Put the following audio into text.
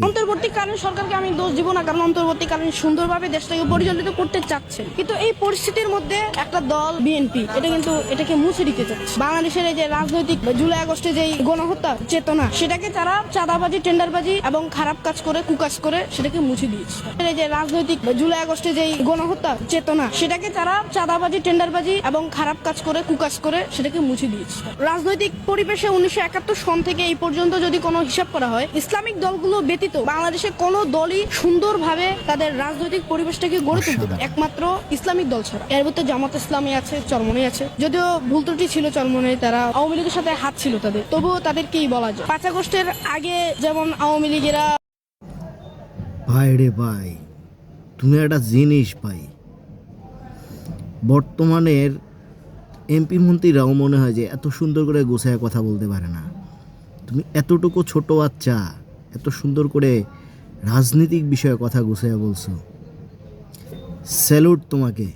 অন্তর্বর্তীকালীন সরকারকে আমি দোষ দিব না, কারণ অন্তর্বর্তীকালীন সুন্দরভাবে দেশটাকে পরিচালিত করতে চাচ্ছে, কিন্তু এই পরিস্থিতির মধ্যে একটা দল বিএনপি এটাকে মুছে দিতে চাচ্ছে। বাংলাদেশের এই যে রাজনৈতিক জুলাই আগস্টে যে গণহত্যা চেতনা, সেটাকে তারা চাঁদাবাজি, টেন্ডারবাজি এবং খারাপ কাজ করে, কুকাজ করে সেটাকে মুছে দিয়েছে। এই যে রাজনৈতিক জুলাই আগস্টে যে গণহত্যা চেতনা, সেটাকে তারা চাঁদাবাজি, টেন্ডারবাজি এবং খারাপ কাজ করে, কুকাজ করে সেটাকে মুছে দিয়েছে। রাজনৈতিক পরিবেশে 1971 সন থেকে এই পর্যন্ত যদি কোনো হিসাব করা হয়, ইসলামিক দলগুলো ব্যতীত বাংলাদেশে কোনো দলই সুন্দরভাবে তাদের রাজনৈতিক পরিবেশটাকে গড়ে তুলতে একমাত্র ইসলামিক দল ছাড়া। এর মধ্যে জামাত ইসলামী আছে, চরমনাই আছে, যদিও ভুল ত্রুটি ছিল চরমনাই, তারা আওয়ামী লীগের সাথে হাত ছিল তাদের, তবুও তাদেরকেই বলা যায়। 5 আগস্টের আগে যেমন আওয়ামী লীগেরা। ভাই রে ভাই, তুমি একটা জিনিস ভাই, বর্তমানের এমপি মন্ত্রীরাও মনে হয় যে এত সুন্দর করে গোছায় কথা বলতে পারে না। তুমি এতটুকু ছোট বাচ্চা এত সুন্দর করে রাজনৈতিক বিষয়ে কথা গুছিয়ে বলছো। স্যালুট তোমাকে।